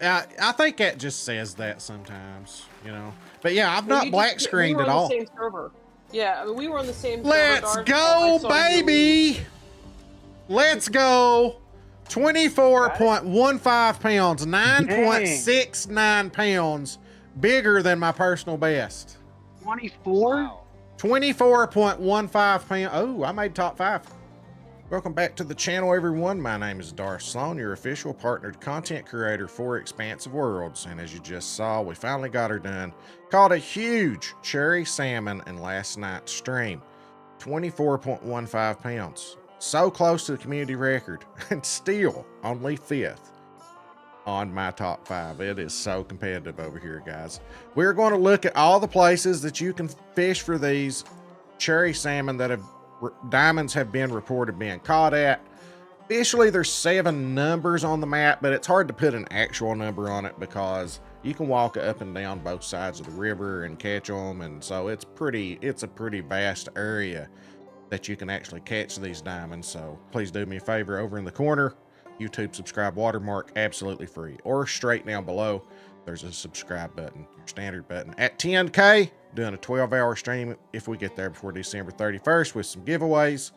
I think that just says that sometimes, you know. But yeah, I've Well, not you just black we screened were at on the all. same server. Yeah, I mean, we were on the same server, Let's Darth. I go, saw you leave. baby. Let's go. Got it? 24.15 pounds, Dang. 9.69 pounds bigger than my personal best. 24? Wow. 24.15 pounds. Oh, I made top 5. Welcome back to the channel, everyone. My name is Darth Slone, your official partnered content creator for Expansive Worlds. And as you just saw, we finally got her done. Caught a huge cherry salmon in last night's stream. 24.15 pounds. So close to the community record, and still only 5th on my top 5. It is so competitive over here, guys. We're going to look at all the places that you can fish for these cherry salmon that have diamonds have been reported being caught at. Officially, there's 7 numbers on the map, but it's hard to put an actual number on it because you can walk up and down both sides of the river and catch them, and so it's a pretty vast area that you can actually catch these diamonds. So please do me a favor, over in the corner, YouTube subscribe watermark, absolutely free, or straight down below there's a subscribe button, your standard button. At 10K, doing a 12-hour stream if we get there before December 31st with some giveaways.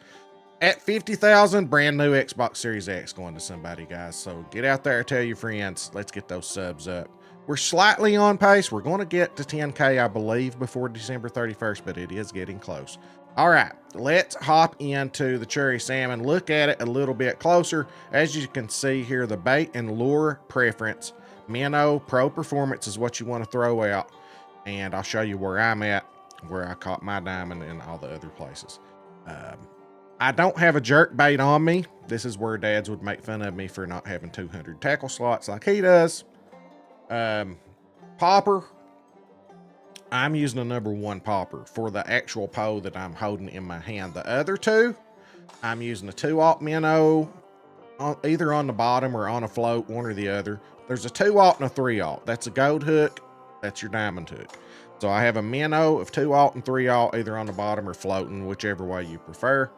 At 50,000, brand new Xbox Series X going to somebody, guys. So get out there, tell your friends, let's get those subs up. We're slightly on pace. We're going to get to 10K, I believe, before December 31st, but it is getting close. All right, let's hop into the cherry salmon, look at it a little bit closer. As you can see here, the bait and lure preference, Minnow Pro Performance is what you want to throw out. And I'll show you where I'm at, where I caught my diamond, and all the other places. I don't have a jerk bait on me. This is where dads would make fun of me for not having 200 tackle slots like he does. Popper, I'm using a number 1 popper for the actual pole that I'm holding in my hand. The other 2, I'm using a 2-aught minnow, either on the bottom or on a float, one or the other. There's a 2-aught and a 3-aught. That's a gold hook. That's your diamond hook. So I have a minnow of 2-aught and 3-aught, either on the bottom or floating, whichever way you prefer.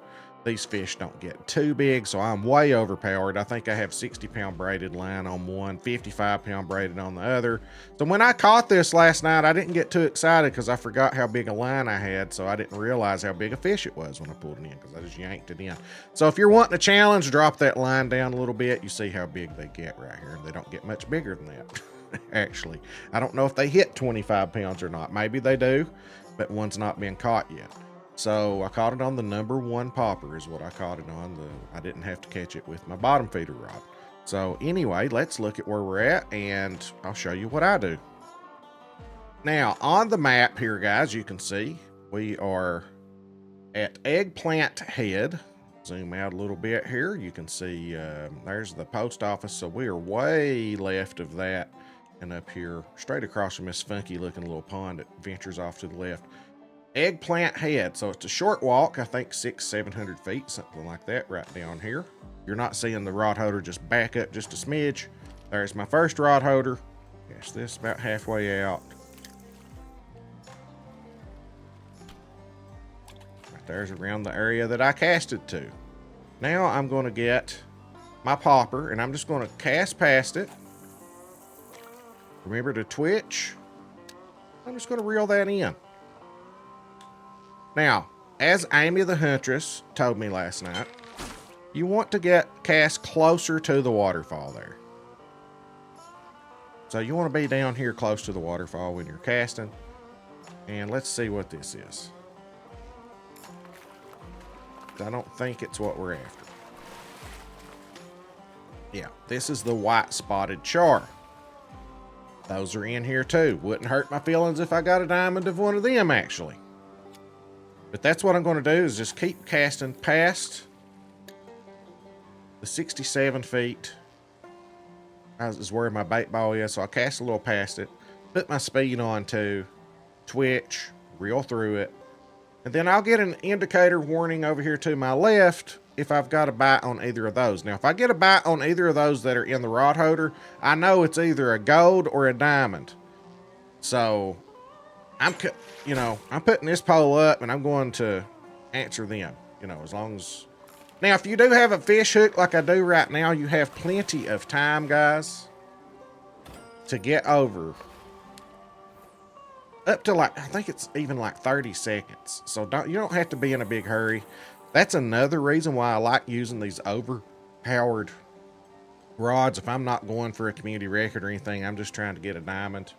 These fish don't get too big, so I'm way overpowered. I think I have 60-pound braided line on one, 55-pound braided on the other. So when I caught this last night, I didn't get too excited because I forgot how big a line I had, so I didn't realize how big a fish it was when I pulled it in because I just yanked it in. So if you're wanting a challenge, drop that line down a little bit. You see how big they get right here, and they don't get much bigger than that. Actually, I don't know if they hit 25 pounds or not. Maybe they do, but one's not been caught yet. So I caught it on the number 1 popper is what I caught it on. I didn't have to catch it with my bottom feeder rod. So anyway, let's look at where we're at, and I'll show you what I do. Now on the map here, guys, you can see we are at Eggplant Head. Zoom out a little bit here. You can see there's the post office. So we are way left of that, and up here straight across from this funky looking little pond that ventures off to the left. Eggplant Head. So it's a short walk, I think 600-700 feet, something like that, right down here. You're not seeing the rod holder just back up just a smidge. There's my first rod holder. Cast this about halfway out. Right there's around the area that I cast it to. Now I'm going to get my popper, and I'm just going to cast past it. Remember to twitch. I'm just going to reel that in. Now, as Amy the Huntress told me last night, you want to cast closer to the waterfall there. So you want to be down here close to the waterfall when you're casting. And let's see what this is. I don't think it's what we're after. Yeah, this is the white spotted char. Those are in here too. Wouldn't hurt my feelings if I got a diamond of one of them, actually. But that's what I'm going to do, is just keep casting past the 67 feet. That is where my bait ball is, so I'll cast a little past it, put my speed on to twitch, reel through it, and then I'll get an indicator warning over here to my left if I've got a bite on either of those. Now, if I get a bite on either of those that are in the rod holder, I know it's either a gold or a diamond. So I'm putting this pole up and I'm going to answer them, as long as. Now, if you do have a fish hook like I do right now, you have plenty of time, guys. to get over up to like, I think it's even like 30 seconds. So you don't have to be in a big hurry. That's another reason why I like using these overpowered rods. If I'm not going for a community record or anything, I'm just trying to get a diamond.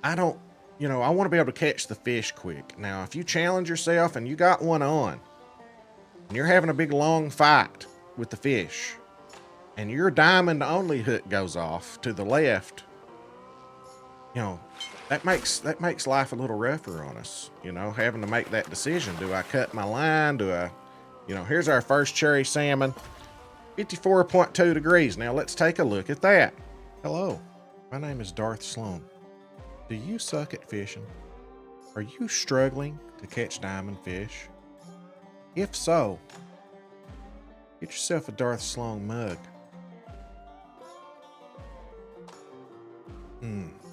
I don't, I want to be able to catch the fish quick. Now, if you challenge yourself and you got one on, and you're having a big long fight with the fish, and your diamond only hook goes off to the left, that makes life a little rougher on us, having to make that decision. Do I cut my line? Do I, here's our first cherry salmon, 54.2 degrees. Now let's take a look at that. Hello, my name is Darth Slone. Do you suck at fishing? Are you struggling to catch diamond fish? If so, get yourself a Darth Slone mug.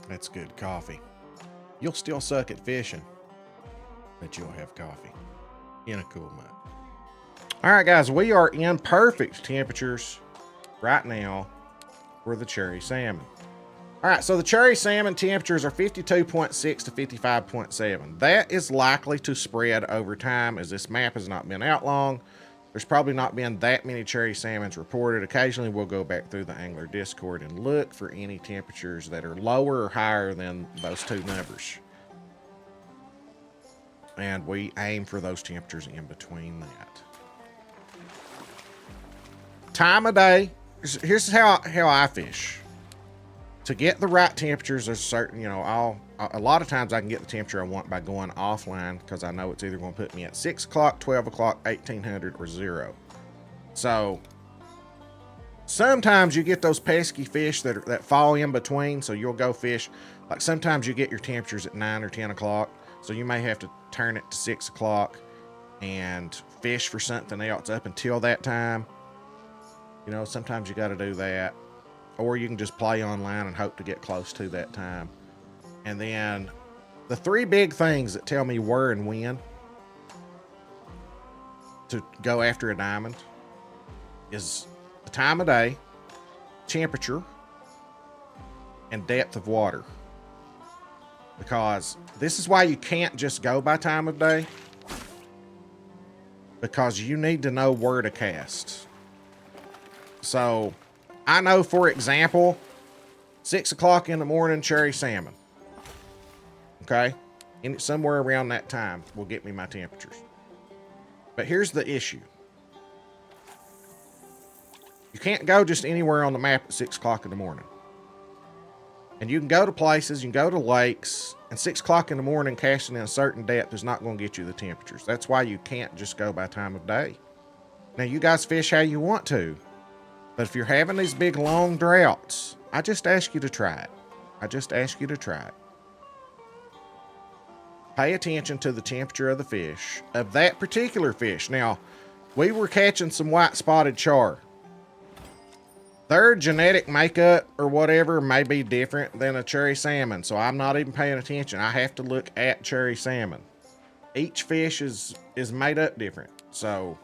That's good coffee. You'll still suck at fishing, but you'll have coffee in a cool mug. All right, guys, we are in perfect temperatures right now for the cherry salmon. All right, so the cherry salmon temperatures are 52.6 to 55.7. That is likely to spread over time, as this map has not been out long. There's probably not been that many cherry salmons reported. Occasionally we'll go back through the angler Discord and look for any temperatures that are lower or higher than those two numbers. And we aim for those temperatures in between that. Time of day. Here's how I fish. To get the right temperatures, there's certain, a lot of times I can get the temperature I want by going offline, because I know it's either going to put me at 6 o'clock, 12 o'clock, 1800, or 0. So sometimes you get those pesky fish that fall in between, so you'll go fish. Like sometimes you get your temperatures at 9 or 10 o'clock, so you may have to turn it to 6 o'clock and fish for something else up until that time. Sometimes you got to do that. Or you can just play online and hope to get close to that time. And then the three big things that tell me where and when to go after a diamond is the time of day, temperature, and depth of water. Because this is why you can't just go by time of day, because you need to know where to cast. So I know, for example, 6 o'clock in the morning, cherry salmon. Okay? And somewhere around that time will get me my temperatures. But here's the issue. You can't go just anywhere on the map at 6 o'clock in the morning. And you can go to places, you can go to lakes, and 6 o'clock in the morning casting in a certain depth is not going to get you the temperatures. That's why you can't just go by time of day. Now, you guys fish how you want to. But if you're having these big long droughts, I just ask you to try it. I just ask you to try it. Pay attention to the temperature of the fish, of that particular fish. Now, we were catching some white spotted char. Their genetic makeup or whatever may be different than a cherry salmon, so I'm not even paying attention. I have to look at cherry salmon. Each fish is made up different, so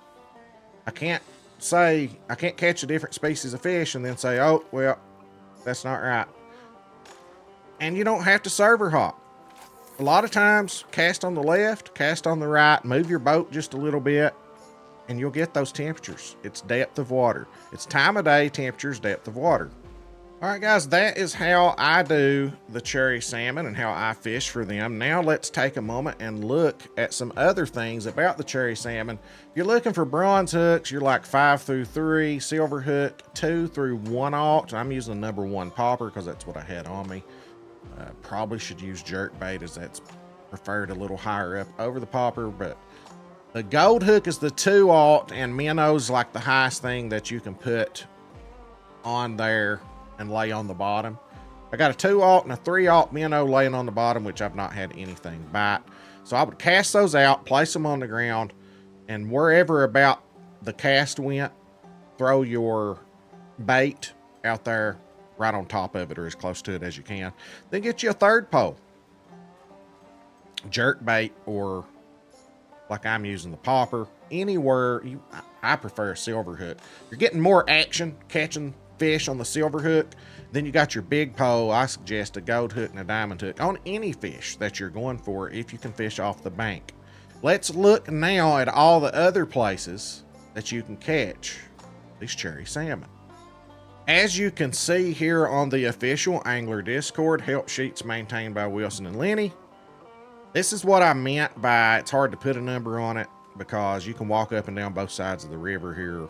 I can't catch a different species of fish and then say, oh, well, that's not right. And you don't have to server hop. A lot of times, cast on the left, cast on the right, move your boat just a little bit, and you'll get those temperatures. It's depth of water. It's time of day, temperatures, depth of water. All right, guys, that is how I do the cherry salmon and how I fish for them. Now let's take a moment and look at some other things about the cherry salmon. If you're looking for bronze hooks, you're like 5 through 3, silver hook 2 through 1/0. I'm using the number 1 popper because that's what I had on me. Probably should use jerk bait, as that's preferred a little higher up over the popper, but the gold hook is the 2/0, and minnow's like the highest thing that you can put on there and lay on the bottom. I got a 2/0 and a 3/0 minnow laying on the bottom, which I've not had anything bite. So I would cast those out, place them on the ground, and wherever about the cast went, throw your bait out there right on top of it, or as close to it as you can. Then get you a third pole. Jerk bait, or like I'm using the popper. Anywhere, I prefer a silver hook. You're getting more action catching fish on the silver hook. Then you got your big pole. I suggest a gold hook and a diamond hook on any fish that you're going for if you can fish off the bank. Let's look now at all the other places that you can catch these cherry salmon. As you can see here on the official Angler Discord, help sheets maintained by Wilson and Lenny. This is what I meant by it's hard to put a number on it because you can walk up and down both sides of the river here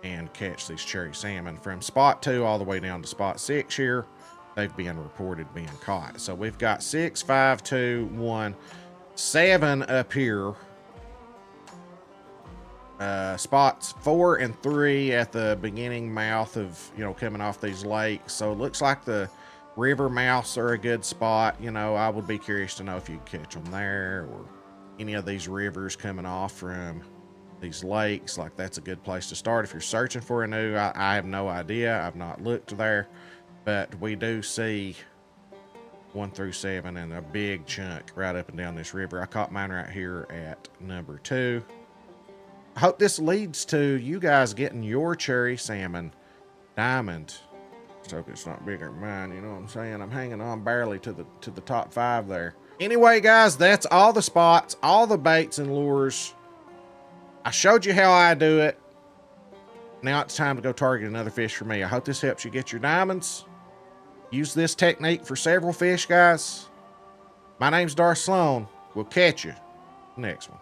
and catch these cherry salmon from spot 2 all the way down to spot 6 here. They've been reported being caught. So we've got 6, 5, 2, 1, 7 up here. Spots 4 and 3 at the beginning mouth of, coming off these lakes. So it looks like the river mouths are a good spot. I would be curious to know if you can catch them there or any of these rivers coming off from these lakes. Like, that's a good place to start if you're searching for a new. I have no idea. I've not looked there, but we do see 1 through 7 and a big chunk right up and down this river. I caught mine right here at number 2. I hope this leads to you guys getting your cherry salmon diamond. Just hope it's not bigger than mine. You know what I'm saying? I'm hanging on barely to the top 5 there. Anyway, guys, that's all the spots, all the baits and lures. I showed you how I do it. Now it's time to go target another fish for me. I hope this helps you get your diamonds. Use this technique for several fish, guys. My name's Darth Slone. We'll catch you next one.